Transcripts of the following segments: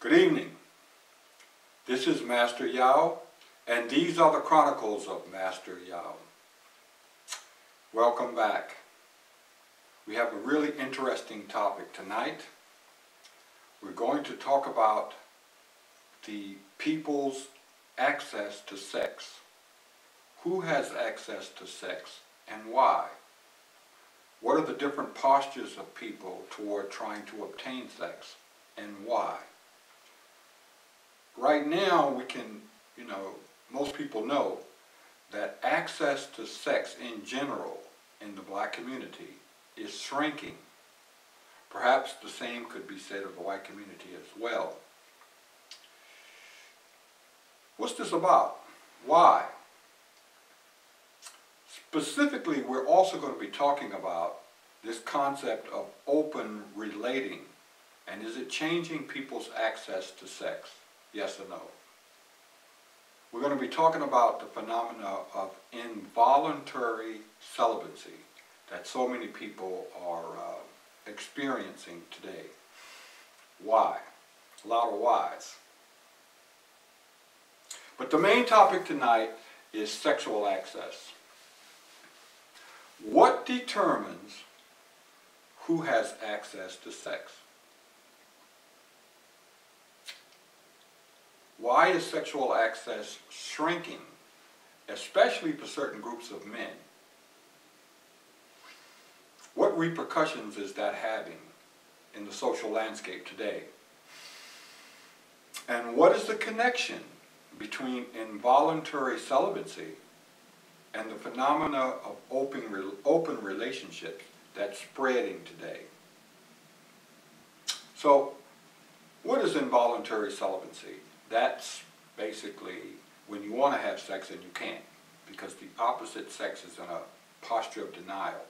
Good evening. This is Master Yao, and these are the Chronicles of Master Yao. Welcome back. We have a really interesting topic tonight. We're going to talk about the people's access to sex. Who has access to sex and why? What are the different postures of people toward trying to obtain sex and why? Right now, we can, most people know that access to sex in general in the black community is shrinking. Perhaps the same could be said of the white community as well. What's this about? Why? Specifically, we're also going to be talking about this concept of open relating, and is it changing people's access to sex? Yes or no? We're going to be talking about the phenomena of involuntary celibacy that so many people are experiencing today. Why? A lot of whys. But the main topic tonight is sexual access. What determines who has access to sex? Why is sexual access shrinking, especially for certain groups of men? What repercussions is that having in the social landscape today? And what is the connection between involuntary celibacy and the phenomena of open relationships that's spreading today? So, what is involuntary celibacy? That's basically when you want to have sex and you can't, because the opposite sex is in a posture of denial.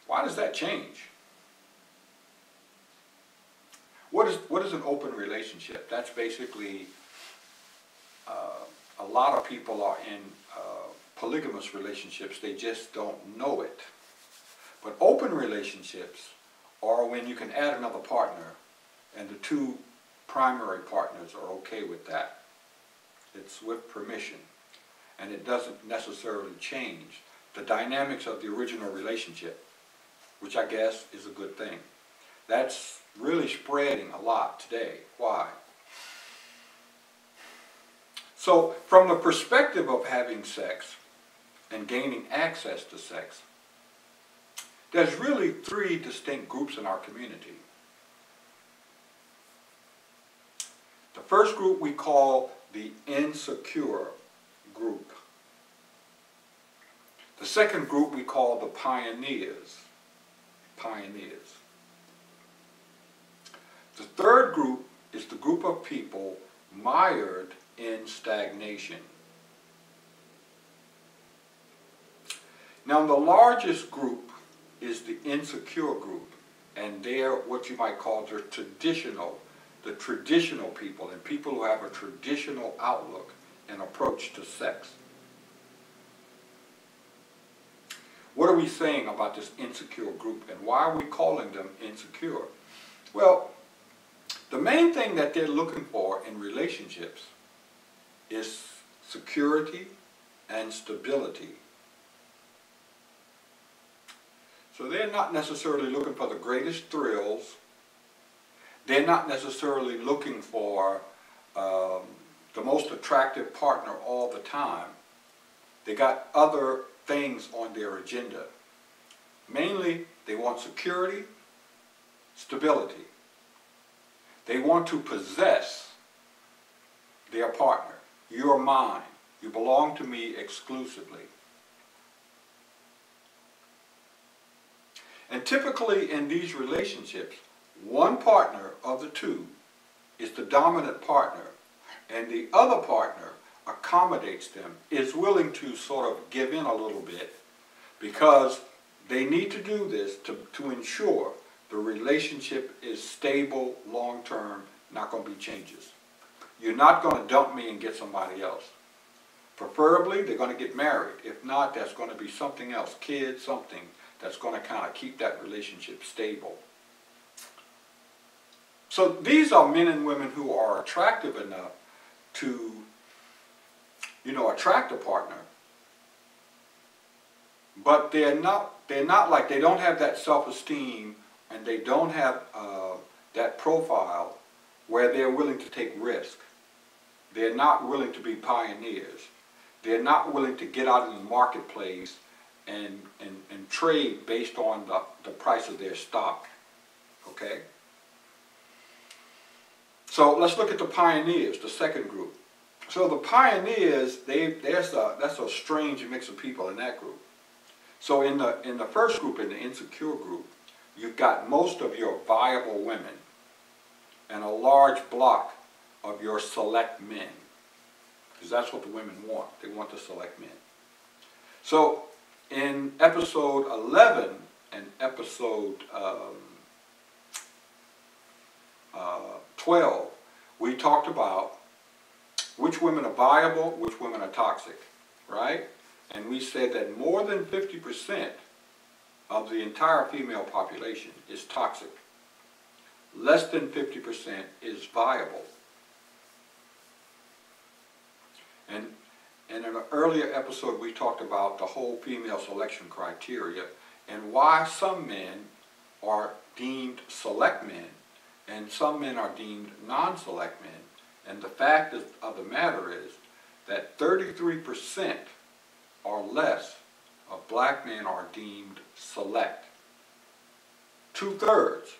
Why does that change? What is an open relationship? That's basically, a lot of people are in polygamous relationships, they just don't know it. But open relationships are when you can add another partner and the two primary partners are okay with that. It's with permission, and it doesn't necessarily change the dynamics of the original relationship, which I guess is a good thing. That's really spreading a lot today. Why? So, from the perspective of having sex and gaining access to sex, there's really three distinct groups in our community. The first group we call the insecure group. The second group we call the pioneers. The third group is the group of people mired in stagnation. Now, the largest group is the insecure group, and they're what you might call the traditional people, and people who have a traditional outlook and approach to sex. What are we saying about this insecure group, and why are we calling them insecure? Well, the main thing that they're looking for in relationships is security and stability. So they're not necessarily looking for the greatest thrills. They're not necessarily looking for the most attractive partner all the time. They got other things on their agenda. Mainly, they want security, stability. They want to possess their partner. You're mine. You belong to me exclusively. And typically in these relationships, one partner of the two is the dominant partner, and the other partner accommodates them, is willing to sort of give in a little bit, because they need to do this to ensure the relationship is stable, long-term, not going to be changes. You're not going to dump me and get somebody else. Preferably, they're going to get married. If not, that's going to be something else, kids, something that's going to kind of keep that relationship stable. So these are men and women who are attractive enough to, attract a partner, but they're not like, they don't have that self-esteem, and they don't have that profile where they're willing to take risk. They're not willing to be pioneers. They're not willing to get out in the marketplace and trade based on the price of their stock. Okay? So let's look at the pioneers, the second group. So the pioneers, that's a strange mix of people in that group. So in the first group, in the insecure group, you've got most of your viable women and a large block of your select men. Because that's what the women want. They want to select men. So in episode 11 and episode 12, we talked about which women are viable, which women are toxic, right? And we said that more than 50% of the entire female population is toxic. Less than 50% is viable. And in an earlier episode, we talked about the whole female selection criteria and why some men are deemed select men and some men are deemed non-select men. And the fact of the matter is that 33% or less of black men are deemed select. 2/3,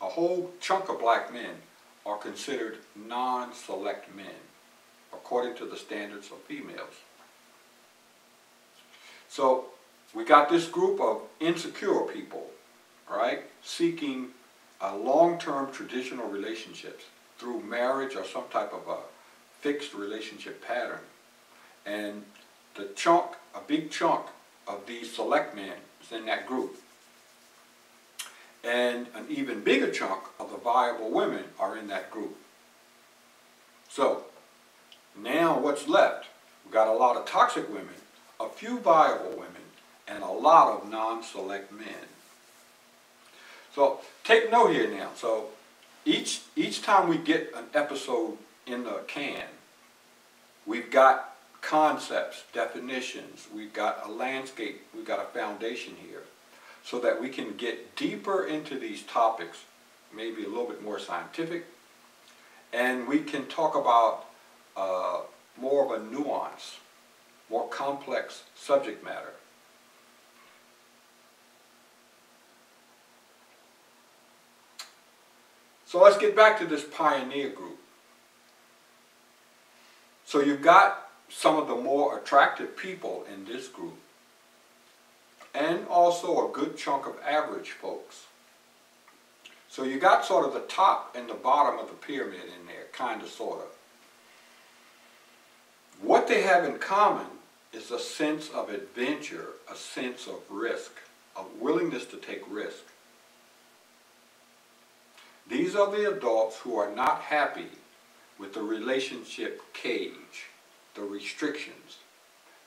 a whole chunk of black men, are considered non-select men, according to the standards of females. So we got this group of insecure people, right, seeking long-term traditional relationships through marriage or some type of a fixed relationship pattern. And a big chunk of these select men is in that group. And an even bigger chunk of the viable women are in that group. So now what's left? We've got a lot of toxic women, a few viable women, and a lot of non-select men. So take note here now. So each time we get an episode in the can, we've got concepts, definitions, we've got a landscape, we've got a foundation here, so that we can get deeper into these topics, maybe a little bit more scientific, and we can talk about more of a nuance, more complex subject matter. So let's get back to this pioneer group. So you've got some of the more attractive people in this group, and also a good chunk of average folks. So you got sort of the top and the bottom of the pyramid in there, kind of, sort of. What they have in common is a sense of adventure, a sense of risk, a willingness to take risk. These are the adults who are not happy with the relationship cage, the restrictions.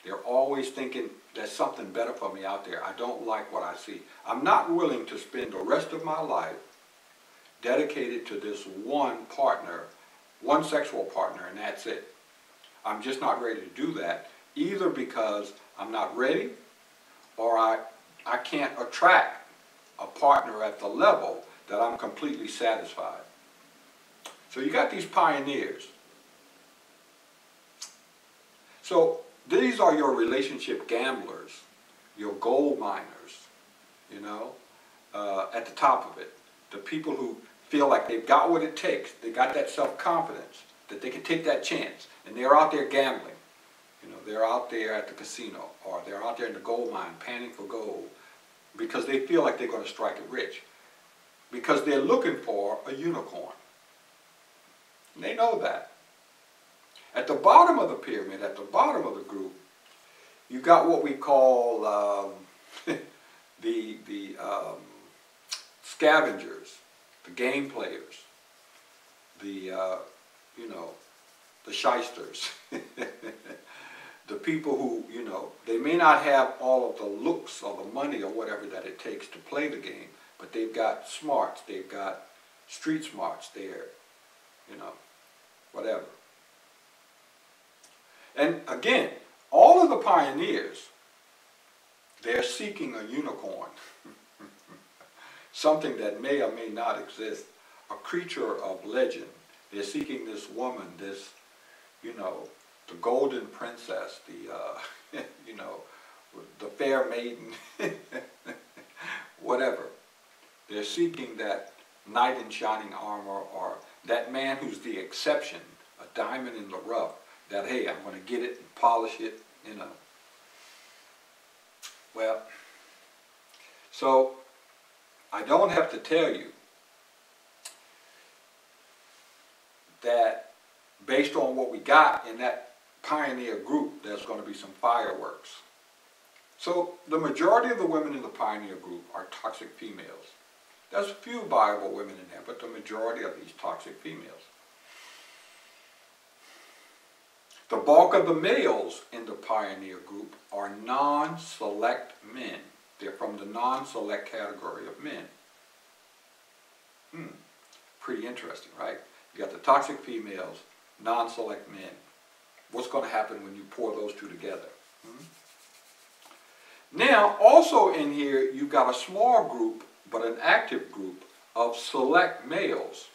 They're always thinking there's something better for me out there. I don't like what I see. I'm not willing to spend the rest of my life dedicated to this one partner, one sexual partner, and that's it. I'm just not ready to do that, either because I'm not ready or I can't attract a partner at the level that I'm completely satisfied. So you got these pioneers. So these are your relationship gamblers, your gold miners, at the top of it. The people who feel like they've got what it takes, they got that self-confidence, that they can take that chance, and they're out there gambling. They're out there at the casino, or they're out there in the gold mine panning for gold, because they feel like they're going to strike it rich, because they're looking for a unicorn. And they know that. At the bottom of the pyramid, at the bottom of the group, you got what we call the scavengers, the game players, the shysters, the people who, they may not have all of the looks or the money or whatever that it takes to play the game, but they've got smarts, they've got street smarts, they're, whatever. And again, all of the pioneers, they're seeking a unicorn, something that may or may not exist, a creature of legend. They're seeking this woman, this, the golden princess, the, the fair maiden, whatever. They're seeking that knight in shining armor, or that man who's the exception, a diamond in the rough, that, hey, I'm going to get it and polish it, Well, so I don't have to tell you that based on what we got in that pioneer group, there's going to be some fireworks. So the majority of the women in the pioneer group are toxic females. There's a few viable women in there, but the majority of these toxic females. The bulk of the males in the pioneer group are non-select men. They're from the non-select category of men. Pretty interesting, right? You got the toxic females, non-select men. What's going to happen when you pour those two together? Now, also in here, you've got a small group, but an active group of select males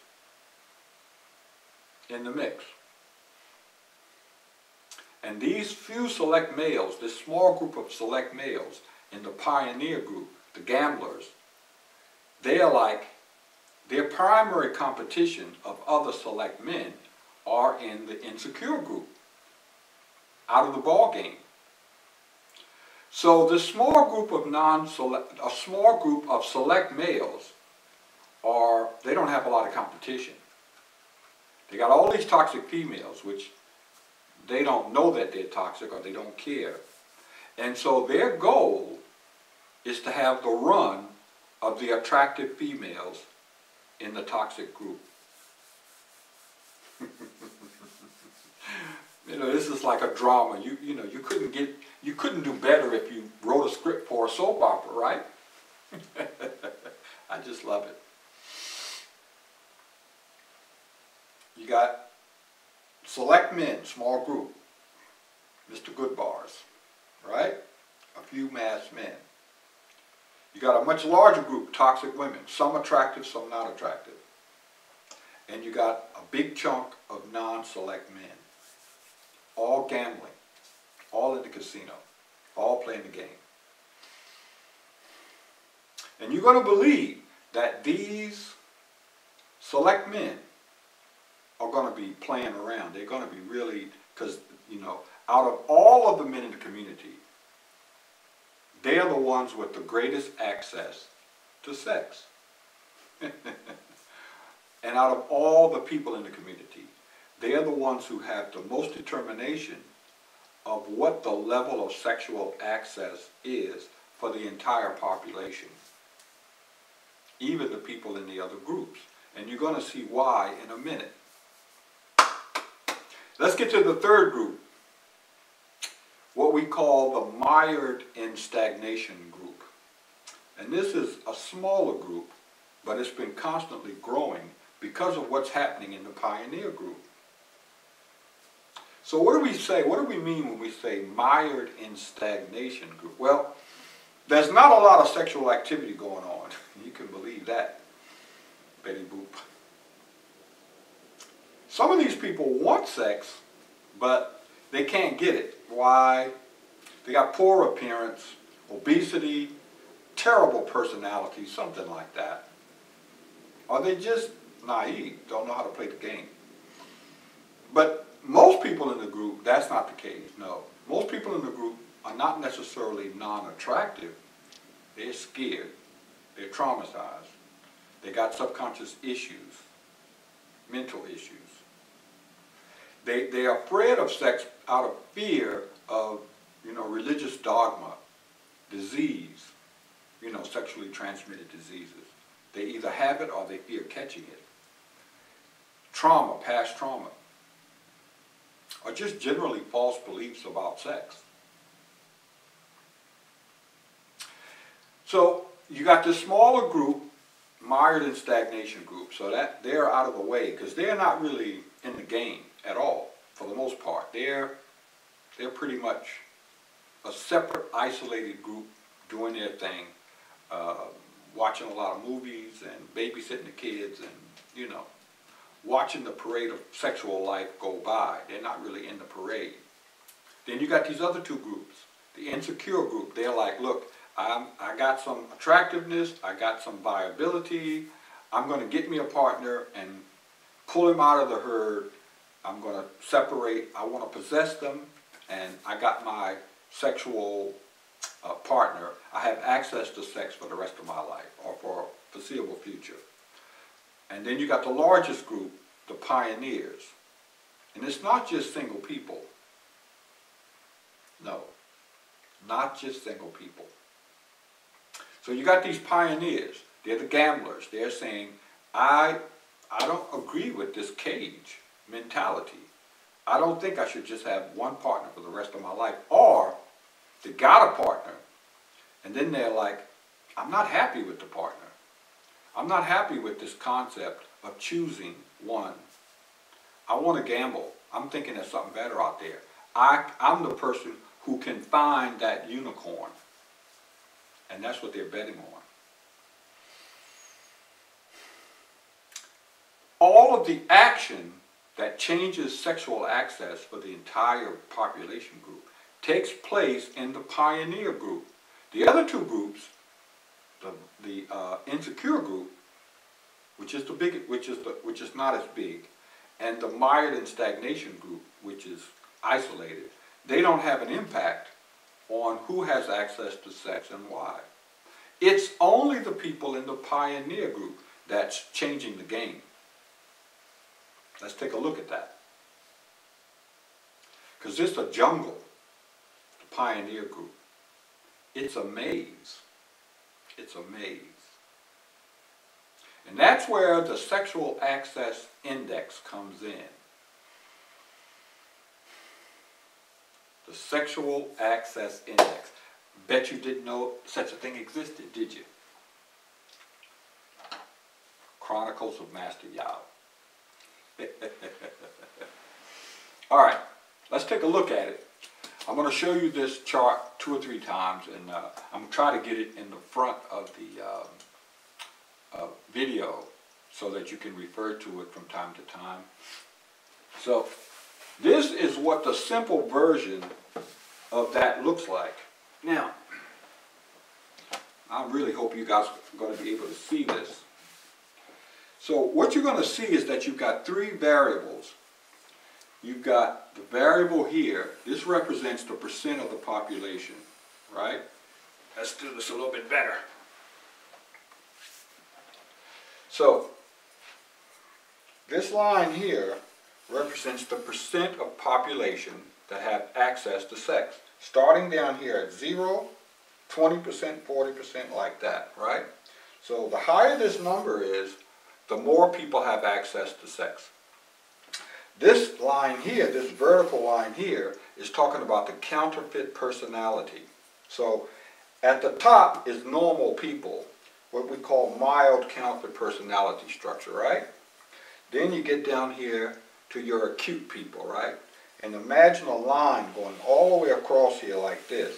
in the mix. And these few select males, this small group of select males in the pioneer group, the gamblers, they are like, their primary competition of other select men are in the insecure group, out of the ball game. So this small group of a small group of select males they don't have a lot of competition. They got all these toxic females, which they don't know that they're toxic, or they don't care. And so their goal is to have the run of the attractive females in the toxic group. This is like a drama. You couldn't do better if you wrote a script for a soap opera, right? I just love it. You got select men, small group, Mr. Goodbars, right? A few masked men. You got a much larger group, toxic women, some attractive, some not attractive. And you got a big chunk of non-select men, all gambling, all in the casino, all playing the game. And you're going to believe that these select men are going to be playing around. They're going to be really, because, out of all of the men in the community, they are the ones with the greatest access to sex. And out of all the people in the community, they are the ones who have the most determination of what the level of sexual access is for the entire population, even the people in the other groups. And you're going to see why in a minute. Let's get to the third group, what we call the mired in stagnation group. And this is a smaller group, but it's been constantly growing because of what's happening in the pioneer group. So what do we say? What do we mean when we say mired in stagnation group? Well, there's not a lot of sexual activity going on. You can believe that, Betty Boop. Some of these people want sex, but they can't get it. Why? They got poor appearance, obesity, terrible personality, something like that. Or they just naive, don't know how to play the game. But most people in the group, that's not the case, no. Most people in the group are not necessarily non-attractive. They're scared. They're traumatized. They got subconscious issues, mental issues. They are afraid of sex out of fear of, religious dogma, disease, sexually transmitted diseases. They either have it or they fear catching it. Trauma, past trauma, or just generally false beliefs about sex. So you got this smaller group mired in stagnation group, so that they're out of the way because they're not really in the game at all for the most part. They're pretty much a separate, isolated group doing their thing, watching a lot of movies and babysitting the kids and, you know, watching the parade of sexual life go by. They're not really in the parade. Then you got these other two groups. The insecure group, they're like, look, I got some attractiveness, I got some viability, I'm going to get me a partner and pull him out of the herd. I'm going to separate, I want to possess them, and I got my sexual partner. I have access to sex for the rest of my life or for a foreseeable future. And then you got the largest group, the pioneers. And it's not just single people. No, not just single people. So you got these pioneers. They're the gamblers. They're saying, I don't agree with this cage mentality. I don't think I should just have one partner for the rest of my life. Or they got a partner, and then they're like, I'm not happy with the partner. I'm not happy with this concept of choosing one. I want to gamble. I'm thinking there's something better out there. I'm the person who can find that unicorn. And that's what they're betting on. All of the action that changes sexual access for the entire population group takes place in the pioneer group. The other two groups, the insecure group, which is not as big, and the mired in stagnation group, which is isolated, they don't have an impact on who has access to sex and why. It's only the people in the pioneer group that's changing the game. Let's take a look at that. Because it's a jungle, the pioneer group. It's a maze. It's a maze. And that's where the sexual access index comes in. The sexual access index. Bet you didn't know such a thing existed, did you? Chronicles of Master Yao. All right, let's take a look at it. I'm going to show you this chart 2 or 3 times, and I'm going to try to get it in the front of the video so that you can refer to it from time to time. So this is what the simple version of that looks like. Now, I really hope you guys are going to be able to see this. So what you're going to see is that you've got 3 variables. You've got the variable here. This represents the percent of the population, right? Let's do this a little bit better. So this line here represents the percent of population that have access to sex. Starting down here at 0, 20%, 40%, like that, right? So the higher this number is, the more people have access to sex. This line here, this vertical line here, is talking about the counterfeit personality. So at the top is normal people, what we call mild counterfeit personality structure, right? Then you get down here to your acute people, right? And imagine a line going all the way across here like this,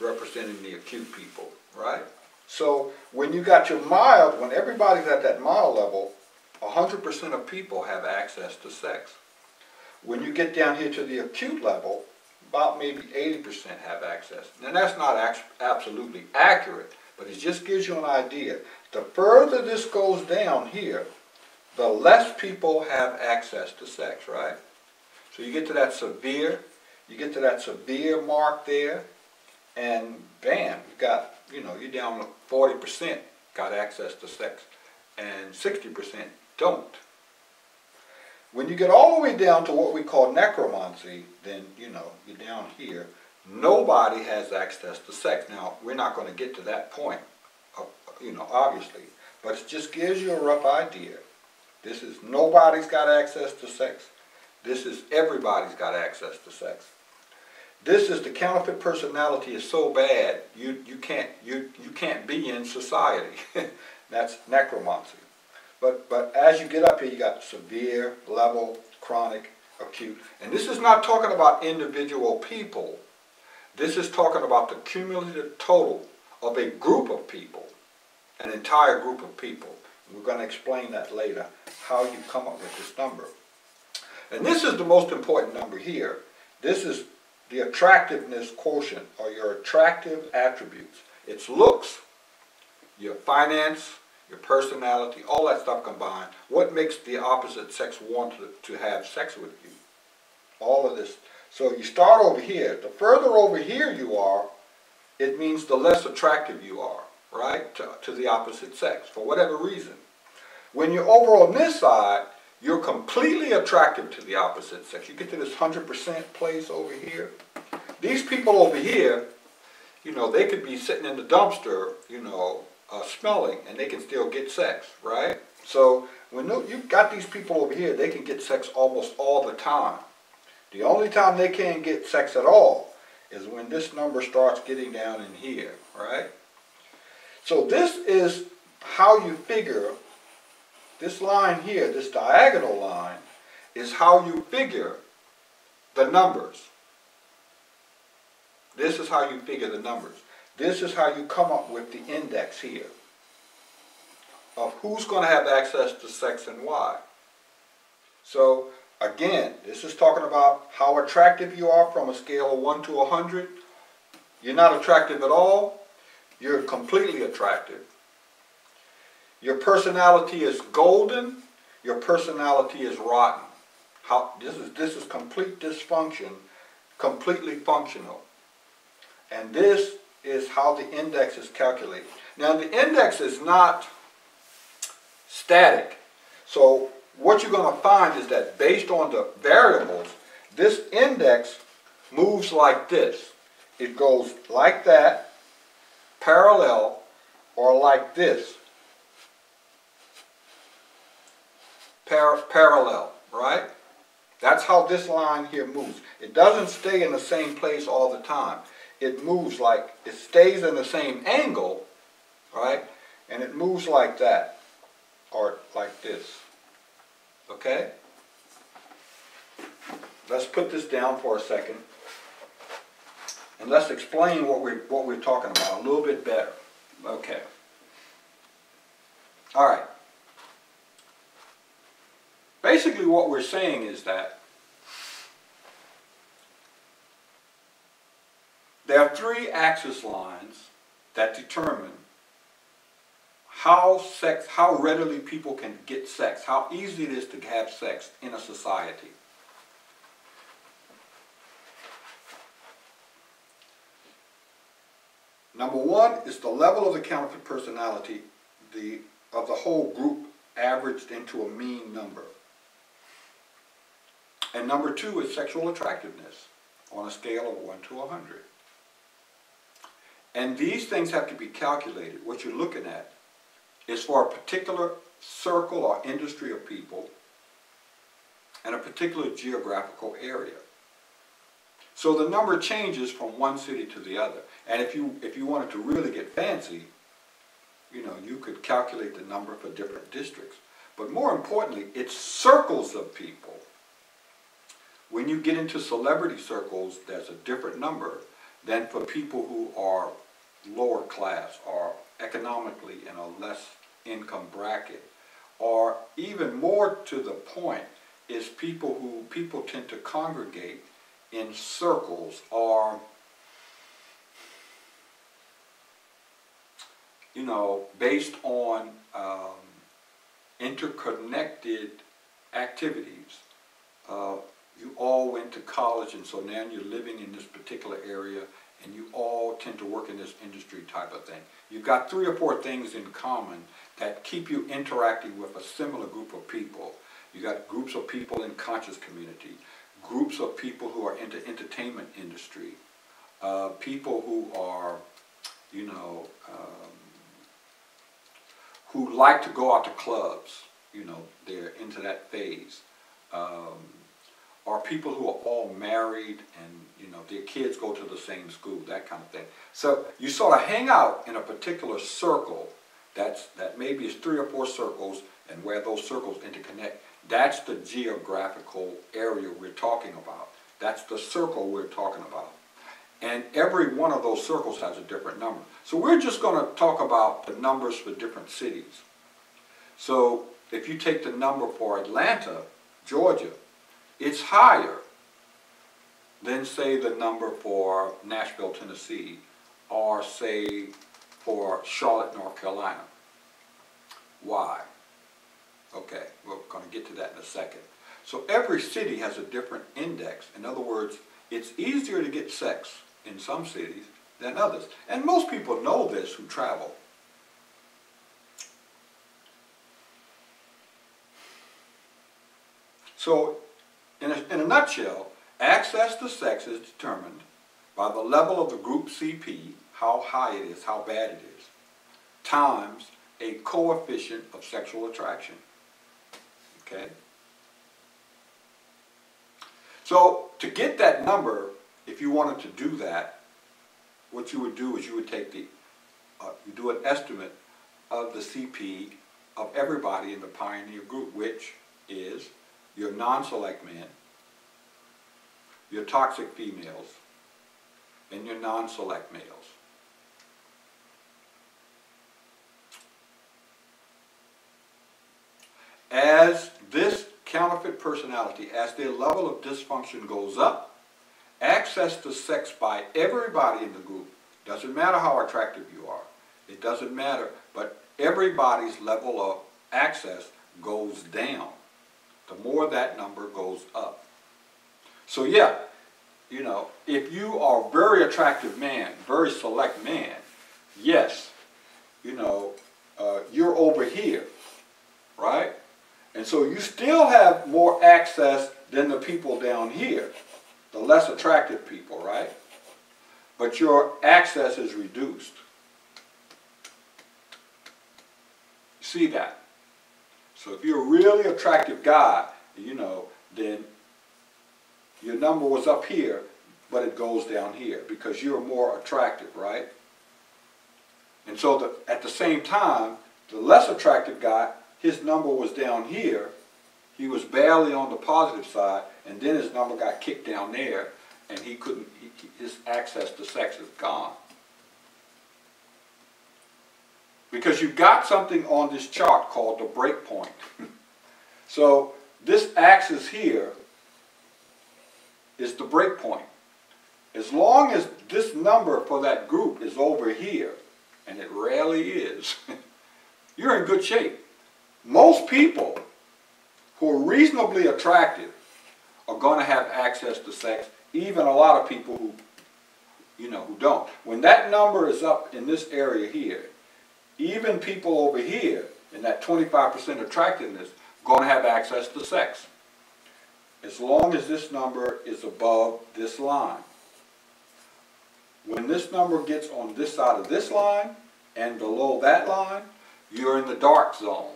representing the acute people, right? So when you got your mild, when everybody's at that mild level, 100% of people have access to sex. When you get down here to the acute level, about maybe 80% have access. And that's not absolutely accurate, but it just gives you an idea. The further this goes down here, the less people have access to sex, right? So you get to that severe, mark there, and bam, you got, you're down to 40% got access to sex, and 60% don't. When you get all the way down to what we call necromancy, then, you're down here. Nobody has access to sex. Now, we're not going to get to that point, obviously, but it just gives you a rough idea. This is nobody's got access to sex. This is everybody's got access to sex. This is the counterfeit personality is so bad you can't be in society. That's necromancy. But as you get up here, you got severe, level, chronic, acute. And this is not talking about individual people. This is talking about the cumulative total of a group of people, an entire group of people. We're going to explain that later, how you come up with this number. And this is the most important number here. This is the attractiveness quotient, or your attractive attributes. It's looks, your finance, your personality, all that stuff combined. What makes the opposite sex want to have sex with you? All of this. So you start over here. The further over here you are, it means the less attractive you are, right, to the opposite sex, for whatever reason. When you're over on this side, you're completely attractive to the opposite sex. You get to this 100% place over here. These people over here, you know, they could be sitting in the dumpster, you know, smelling, and they can still get sex, right? So when you've got these people over here, they can get sex almost all the time. The only time they can't get sex at all is when this number starts getting down in here, right? So this is how you figure, this line here, this diagonal line, is how you figure the numbers. This is how you figure the numbers. This is how you come up with the index here of who's going to have access to sex and why. So again, this is talking about how attractive you are from a scale of 1 to 100. You're not attractive at all. You're completely attractive. Your personality is golden. Your personality is rotten. This is complete dysfunction, completely functional. And this is how the index is calculated. Now the index is not static. So what you're going to find is that based on the variables, this index moves like this. It goes like that, parallel, or like this. Parallel, right? That's how this line here moves. It doesn't stay in the same place all the time. It moves like, it stays in the same angle, right? And it moves like that, or like this. Okay? Let's put this down for a second, and let's explain what we're talking about a little bit better. Okay. All right. Basically what we're saying is that there are 3 axis lines that determine how readily people can get sex, how easy it is to have sex in a society. Number 1 is the level of the counterfeit personality of the whole group averaged into a mean number. And number 2 is sexual attractiveness on a scale of 1 to 100. And these things have to be calculated. What you're looking at is for a particular circle or industry of people and a particular geographical area. So the number changes from one city to the other. And if you wanted to really get fancy, you know, you could calculate the number for different districts. But more importantly, it's circles of people. When you get into celebrity circles, there's a different number than for people who are lower class or economically in a less income bracket. Or even more to the point is people tend to congregate in circles, or, you know, based on interconnected activities. You all went to college, and so now you're living in this particular area, and you all tend to work in this industry type of thing. You've got 3 or 4 things in common that keep you interacting with a similar group of people. You got groups of people in conscious community, groups of people who are into entertainment industry, people who are, you know, who like to go out to clubs, you know, they're into that phase. Or people who are all married and, you know, their kids go to the same school, that kind of thing. So you sort of hang out in a particular circle that maybe is 3 or 4 circles, and where those circles interconnect, that's the geographical area we're talking about. That's the circle we're talking about. And every one of those circles has a different number. So we're just going to talk about the numbers for different cities. So if you take the number for Atlanta, Georgia, it's higher than, say, the number for Nashville, Tennessee, or, say, for Charlotte, North Carolina. Why? Okay, we're going to get to that in a second. So every city has a different index. In other words, it's easier to get sex in some cities than others. And most people know this who travel. So, in a nutshell, access to sex is determined by the level of the group CP, how high it is, how bad it is, times a coefficient of sexual attraction. Okay? So, to get that number, if you wanted to do that, what you would do is you would take you do an estimate of the CP of everybody in the pioneer group, which is your non-select men, your toxic females, and your non-select males. As this counterfeit personality, as their level of dysfunction goes up, access to sex by everybody in the group, doesn't matter how attractive you are, it doesn't matter, but everybody's level of access goes down. The more that number goes up. So yeah, you know, if you are a very attractive man, very select man, yes, you know, you're over here, right? And so you still have more access than the people down here, the less attractive people, right? But your access is reduced. See that? So if you're a really attractive guy, you know, then your number was up here, but it goes down here because you're more attractive, right? And so at the same time, the less attractive guy, his number was down here. He was barely on the positive side, and then his number got kicked down there, and he couldn't, his access to sex is gone. Because you've got something on this chart called the break point. So this axis here is the break point. As long as this number for that group is over here, and it rarely is, you're in good shape. Most people who are reasonably attractive are going to have access to sex, even a lot of people who, you know, who don't. When that number is up in this area here, even people over here in that 25% attractiveness are going to have access to sex, as long as this number is above this line. When this number gets on this side of this line and below that line, you're in the dark zone.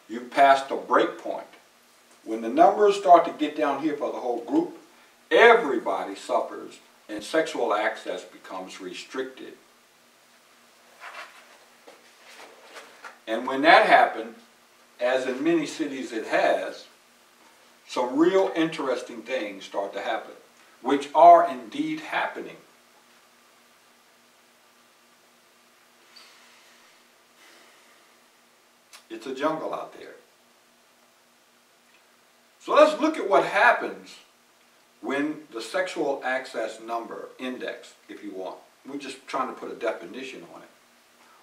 You've passed the break point. When the numbers start to get down here for the whole group, everybody suffers and sexual access becomes restricted. And when that happens, as in many cities it has, some real interesting things start to happen, which are indeed happening. It's a jungle out there. So let's look at what happens when the sexual access number, index, if you want, we're just trying to put a definition on it.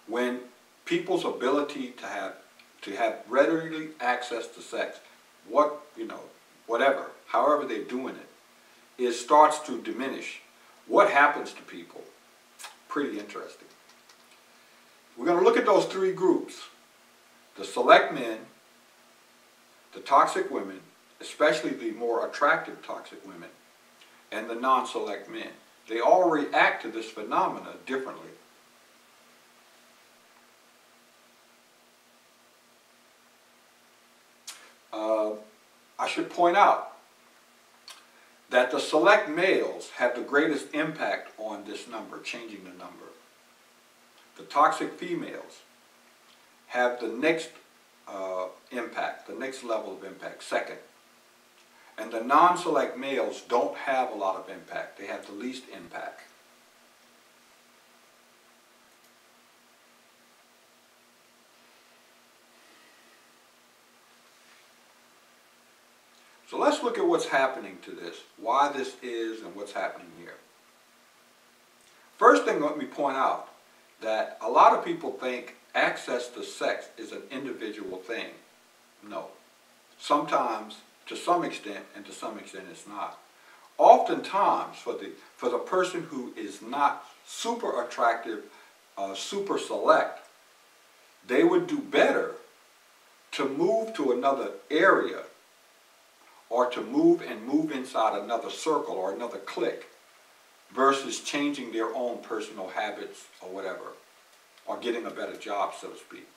When people's ability to have readily access to sex, whatever, however they're doing it starts to diminish. What happens to people? Pretty interesting. We're going to look at those 3 groups. The select men, the toxic women, especially the more attractive toxic women, and the non-select men. They all react to this phenomena differently. I should point out that the select males have the greatest impact on this number, changing the number. The toxic females have the next impact, the next level of impact, second. And the non-select males don't have a lot of impact. They have the least impact. So let's look at what's happening to this, why this is and what's happening here. First thing, let me point out that a lot of people think access to sex is an individual thing. No. Sometimes, to some extent, and to some extent it's not. Oftentimes, for the person who is not super attractive, super select, they would do better to move to another area or to move inside another circle or another clique versus changing their own personal habits or whatever, or getting a better job, so to speak.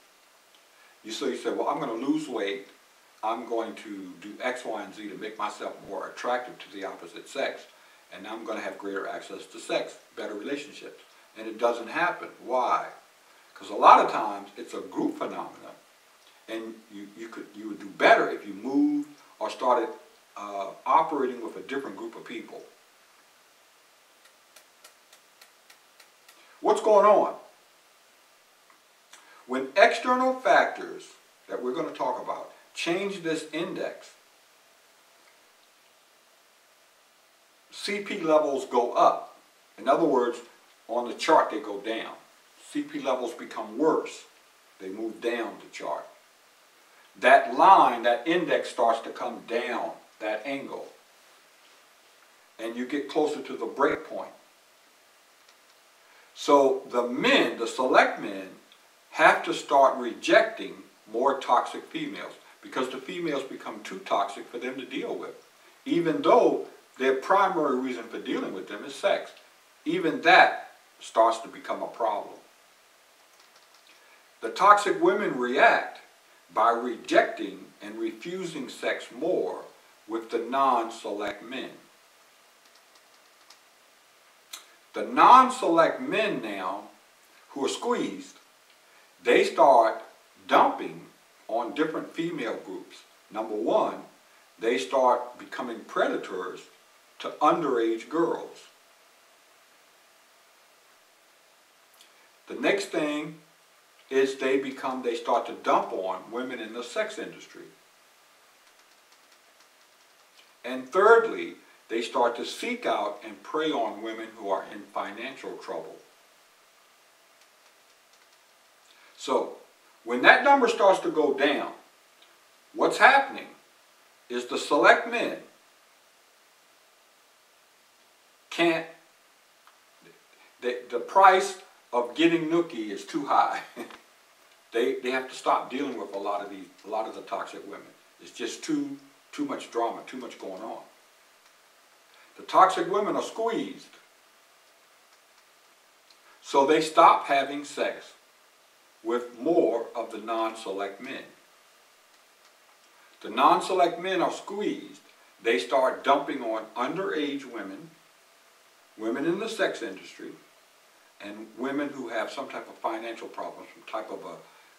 So you say, well, I'm going to lose weight, I'm going to do X, Y, and Z to make myself more attractive to the opposite sex, and I'm going to have greater access to sex, better relationships. And it doesn't happen. Why? Because a lot of times it's a group phenomenon, and you would do better if you moved or started operating with a different group of people. What's going on? When external factors that we're going to talk about change this index, CP levels go up. In other words, on the chart they go down. CP levels become worse. They move down the chart. That line, that index starts to come down, that angle. And you get closer to the break point. So the men, the select men, have to start rejecting more toxic females because the females become too toxic for them to deal with. Even though their primary reason for dealing with them is sex. Even that starts to become a problem. The toxic women react by rejecting and refusing sex more with the non-select men. The non-select men now, who are squeezed, they start dumping on different female groups. Number one, they start becoming predators to underage girls. The next thing is they start to dump on women in the sex industry. And thirdly, they start to seek out and prey on women who are in financial trouble. So, when that number starts to go down, what's happening is the select men can't, the price of getting nookie is too high. They have to stop dealing with a lot of the toxic women. It's just too much drama, too much going on. The toxic women are squeezed. So they stop having sex with more of the non-select men. The non-select men are squeezed. They start dumping on underage women, women in the sex industry, and women who have some type of financial problem,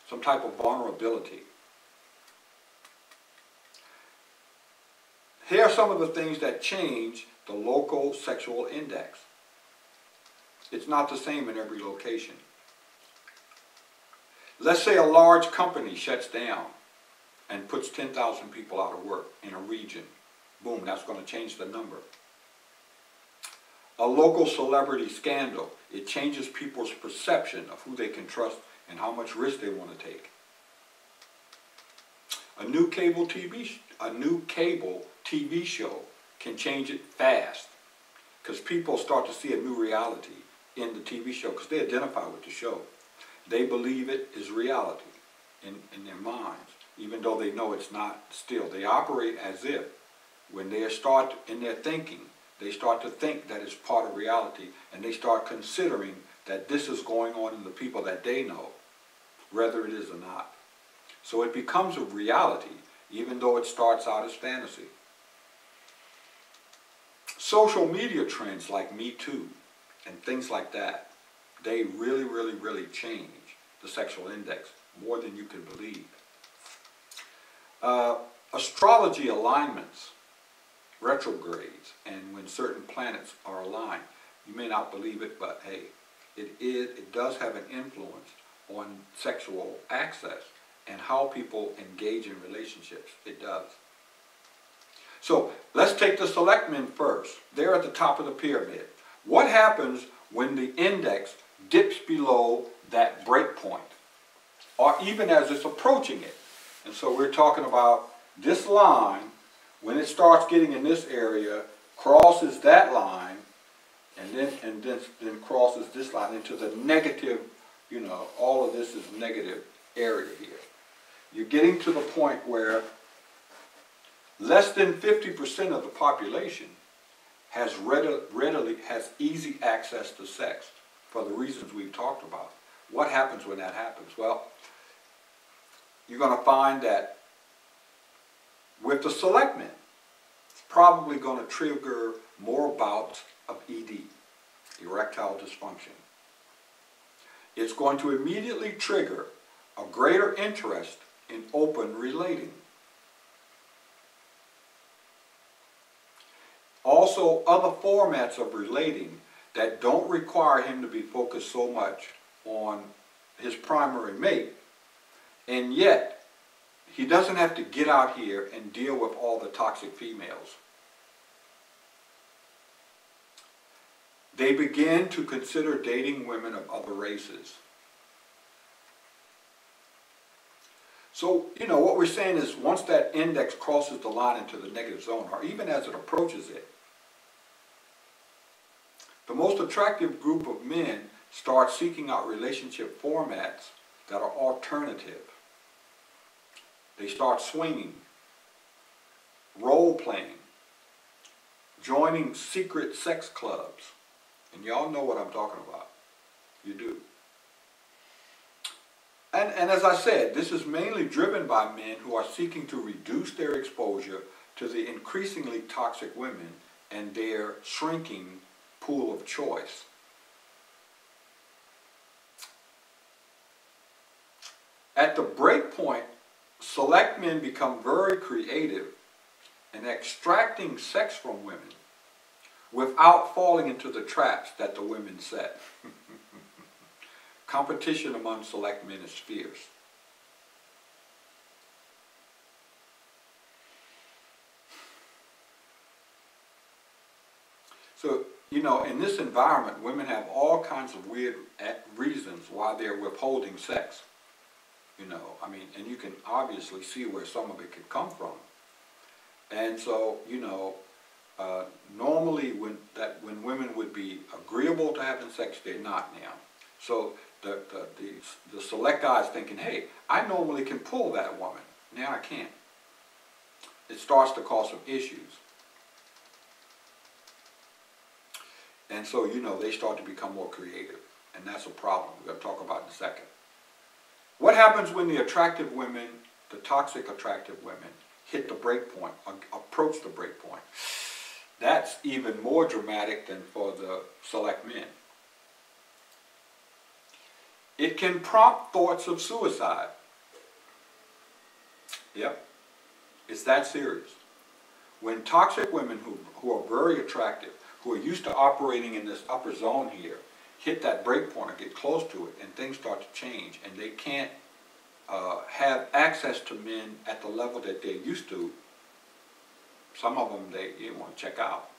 some type of vulnerability. Here are some of the things that change the local sexual index. It's not the same in every location. Let's say a large company shuts down and puts 10,000 people out of work in a region. Boom, that's going to change the number. A local celebrity scandal, it changes people's perception of who they can trust and how much risk they want to take. A new cable TV show can change it fast because people start to see a new reality in the TV show because they identify with the show. They believe it is reality in their minds, even though they know it's not still. They operate as if when they start in their thinking, they start to think that it's part of reality and they start considering that this is going on in the people that they know, whether it is or not. So it becomes a reality, even though it starts out as fantasy. Social media trends like Me Too and things like that, they really change the sexual index. more than you can believe. Astrology alignments, retrogrades, and when certain planets are aligned. You may not believe it, but hey, it does have an influence on sexual access and how people engage in relationships. It does. So let's take the selectmen first. They're at the top of the pyramid. What happens when the index dips below that break point, or even as it's approaching it? And so we're talking about this line, when it starts getting in this area, crosses that line, and then crosses this line into the negative, all of this is negative area here. You're getting to the point where less than 50% of the population has easy access to sex for the reasons we've talked about. What happens when that happens? Well, you're going to find that with the selectmen, it's probably going to trigger more bouts of ED, erectile dysfunction. It's going to immediately trigger a greater interest in open relating. Also, other formats of relating that don't require him to be focused so much on his primary mate, and yet he doesn't have to get out here and deal with all the toxic females. They begin to consider dating women of other races. So, what we're saying is once that index crosses the line into the negative zone, or even as it approaches it, the most attractive group of men start seeking out relationship formats that are alternative. They start swinging, role-playing, joining secret sex clubs. And y'all know what I'm talking about. You do. And as I said, this is mainly driven by men who are seeking to reduce their exposure to the increasingly toxic women and their shrinking pool of choice. At the break point, select men become very creative in extracting sex from women without falling into the traps that the women set. Competition among select men is fierce. So, in this environment, women have all kinds of weird reasons why they're withholding sex. And you can obviously see where some of it could come from. And so, normally when women would be agreeable to having sex, they're not now. So the select guy is thinking, hey, I normally can pull that woman. Now I can't. It starts to cause some issues. And so, they start to become more creative. And that's a problem we're going to talk about in a second. What happens when the attractive women, the toxic attractive women, hit the break point, approach the break point? That's even more dramatic than for the select men. It can prompt thoughts of suicide. Yep, it's that serious. When toxic women who are very attractive, who are used to operating in this upper zone here, hit that break point or get close to it, and things start to change, and they can't have access to men at the level that they're used to, some of them they want to check out.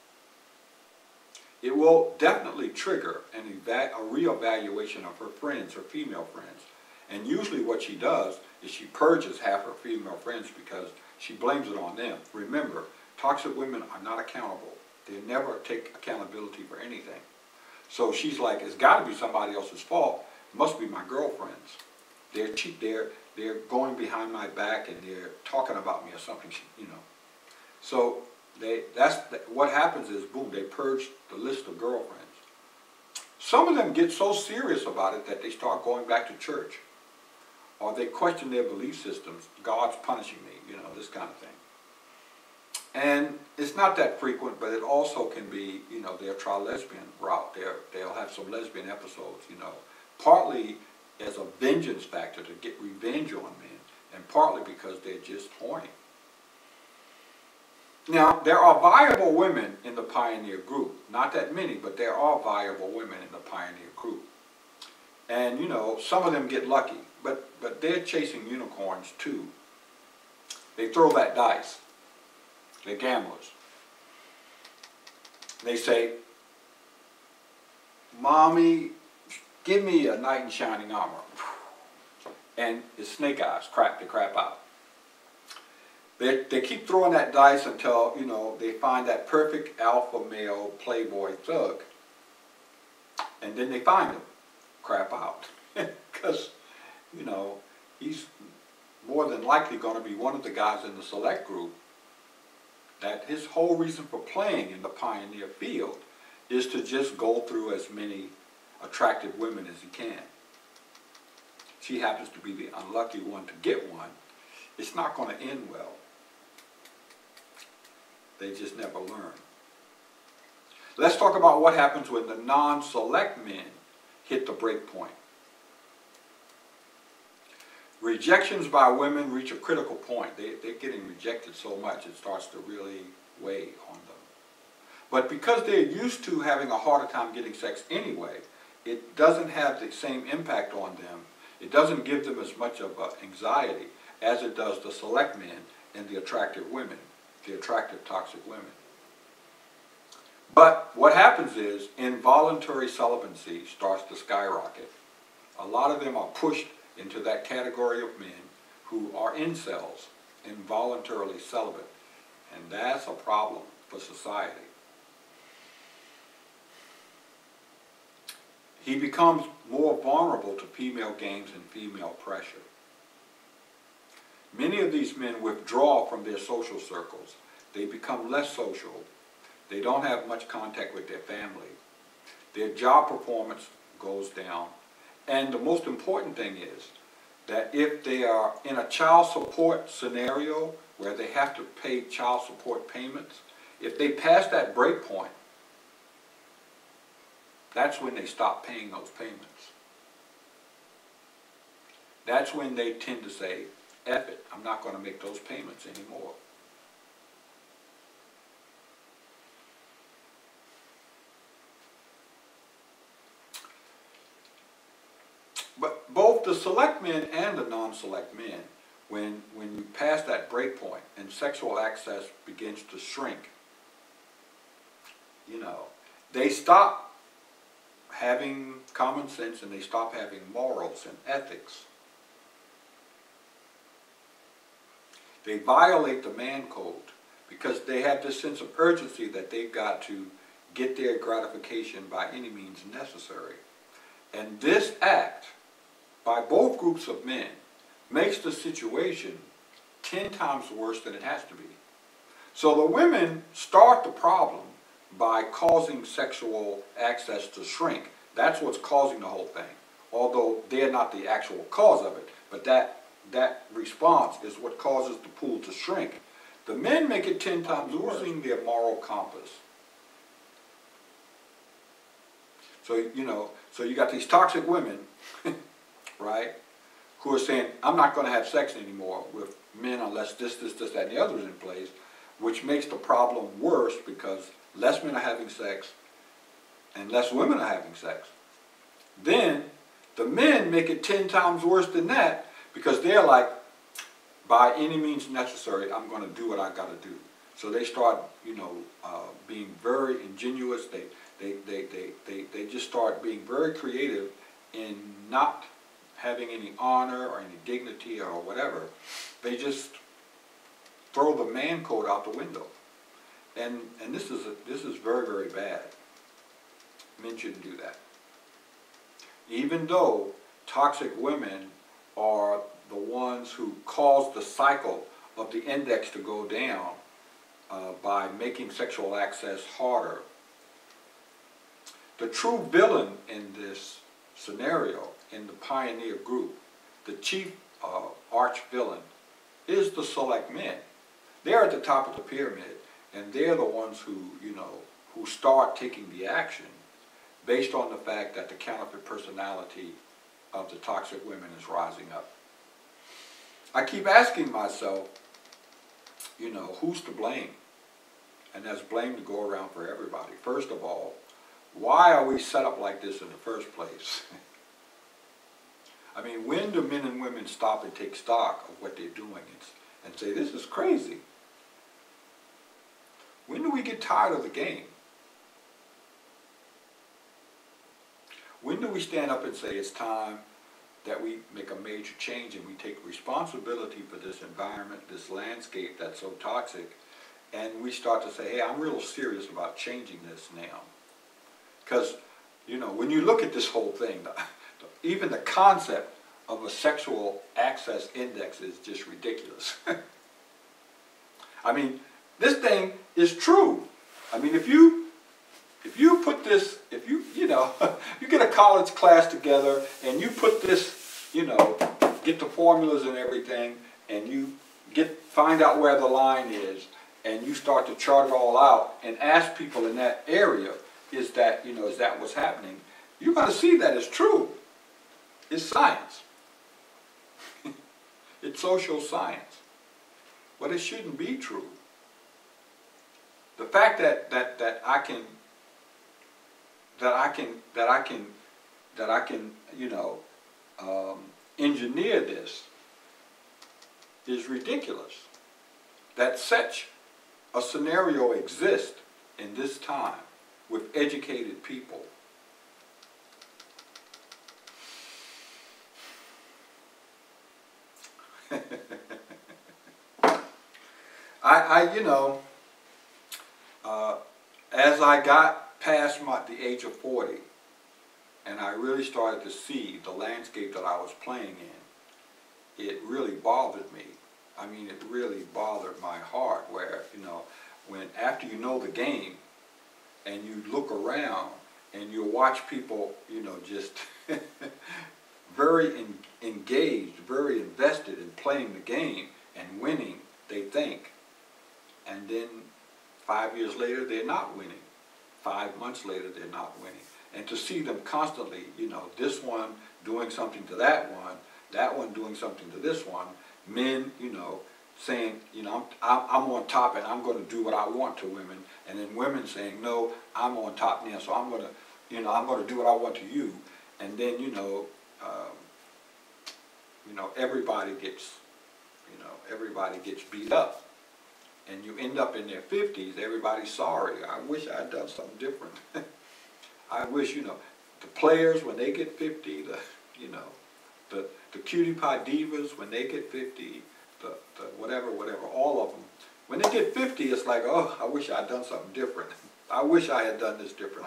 It will definitely trigger a reevaluation of her friends, her female friends. And usually what she does is she purges half her female friends because she blames it on them. Remember, toxic women are not accountable. They never take accountability for anything. So she's like, it's got to be somebody else's fault. It must be my girlfriends. They're cheap. They're going behind my back and they're talking about me or something. So what happens is, boom, they purge the list of girlfriends. Some of them get so serious about it that they start going back to church, or they question their belief systems. God's punishing me, this kind of thing. And it's not that frequent, but it also can be, they'll try lesbian route. They'll have some lesbian episodes, partly as a vengeance factor to get revenge on men, and partly because they're just horny. Now, there are viable women in the pioneer group. Not that many, but there are viable women in the pioneer group. And, you know, some of them get lucky, but they're chasing unicorns too. They throw that dice. They're gamblers. They say, Mommy, give me a knight in shining armor. And it's snake eyes, crack the crap out. They keep throwing that dice until, you know, they find that perfect alpha male playboy thug. And then they find him, crap out. Because, you know, he's more than likely going to be one of the guys in the select group that his whole reason for playing in the pioneer field is to just go through as many attractive women as he can. She happens to be the unlucky one to get one. It's not going to end well. They just never learn. Let's talk about what happens when the non-select men hit the break point. Rejections by women reach a critical point. They're getting rejected so much it starts to really weigh on them. But because they're used to having a harder time getting sex anyway, it doesn't have the same impact on them. It doesn't give them as much of anxiety as it does the select men and the attractive women, the attractive toxic women. But what happens is involuntary celibacy starts to skyrocket. A lot of them are pushed into that category of men who are incels, involuntarily celibate. And that's a problem for society. He becomes more vulnerable to female games and female pressure. Many of these men withdraw from their social circles. They become less social. They don't have much contact with their family. Their job performance goes down. And the most important thing is that if they are in a child support scenario where they have to pay child support payments, if they pass that break point, that's when they stop paying those payments. That's when they tend to say, F it, I'm not going to make those payments anymore. But both the select men and the non-select men, when you pass that break point and sexual access begins to shrink, you know, they stop having common sense and they stop having morals and ethics. They violate the man code because they have this sense of urgency that they've got to get their gratification by any means necessary. And this act by both groups of men makes the situation 10 times worse than it has to be. So the women start the problem by causing sexual access to shrink. That's what's causing the whole thing. Although they're not the actual cause of it, but that response is what causes the pool to shrink. The men make it 10 times worse, losing their moral compass. So, you know, so you got these toxic women, right, who are saying, I'm not going to have sex anymore with men unless this, that, and the other is in place, which makes the problem worse because less men are having sex and less women are having sex. Then the men make it 10 times worse than that because they're like, by any means necessary, I'm going to do what I got to do. So they start, you know, being very ingenuous. They just start being very creative in not having any honor or any dignity or whatever. They just throw the man code out the window. And this is very, very bad. Men shouldn't do that. Even though toxic women are the ones who cause the cycle of the index to go down by making sexual access harder. The true villain in this scenario, in the pioneer group, the chief arch villain, is the select men. They're at the top of the pyramid, and they're the ones who, you know, who start taking the action based on the fact that the counterfeit personality of the toxic women is rising up. I keep asking myself, you know, who's to blame? And there's blame to go around for everybody. First of all, why are we set up like this in the first place? I mean, when do men and women stop and take stock of what they're doing and say, this is crazy? When do we get tired of the game? When do we stand up and say it's time that we make a major change and we take responsibility for this environment, this landscape that's so toxic, and we start to say, hey, I'm real serious about changing this now? Because, you know, when you look at this whole thing, even the concept of a sexual access index is just ridiculous. I mean, this thing is true. I mean, if you put this, you know, you get a college class together and you put this, you know, get the formulas and everything, and you find out where the line is, and you start to chart it all out and ask people in that area, is that, you know, is that what's happening? You're going to see that it's true. It's science. It's social science. But it shouldn't be true. The fact that I can, you know, engineer this is ridiculous. That such a scenario exists in this time with educated people. You know, as I got past the age of 40, and I really started to see the landscape that I was playing in, it really bothered me. I mean, it really bothered my heart, where, you know, when after you know the game, and you look around, and you watch people, you know, just very engaged, very invested in playing the game and winning, they think. And then 5 years later, they're not winning. 5 months later, they're not winning. And to see them constantly, you know, this one doing something to that one doing something to this one, men, you know, saying, you know, I'm on top and I'm going to do what I want to women, and then women saying, no, I'm on top now, so I'm going to, you know, I'm going to do what I want to you, and then, you know, everybody gets beat up. And you end up in their 50s, everybody's sorry. I wish I had done something different. I wish, you know, the players, when they get 50, the cutie pie divas, when they get 50, the whatever, all of them, when they get 50, it's like, oh, I wish I had done something different. I wish I had done this different.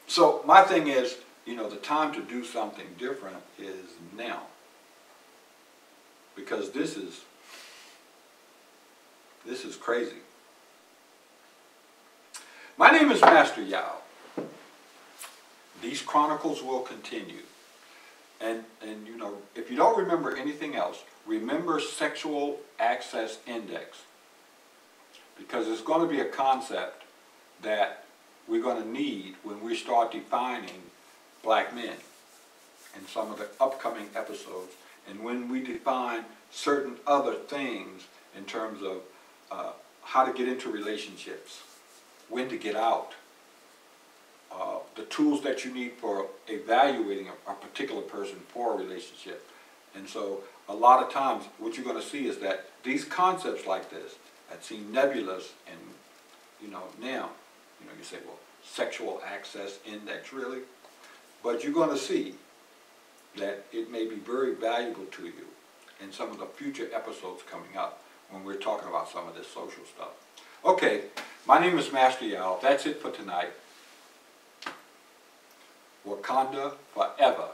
So my thing is, you know, the time to do something different is now. Because this is crazy. My name is Master Yao. These chronicles will continue. And you know, if you don't remember anything else, remember sexual access index. Because it's going to be a concept that we're going to need when we start defining black men in some of the upcoming episodes, and when we define certain other things in terms of how to get into relationships, when to get out, the tools that you need for evaluating a particular person for a relationship. And so a lot of times what you're going to see is that these concepts like this that seem nebulous, and you know, now, you know, you say, well, sexual access index, really? But you're going to see that it may be very valuable to you in some of the future episodes coming up when we're talking about some of this social stuff. Okay, my name is Master Yao. That's it for tonight. Wakanda forever.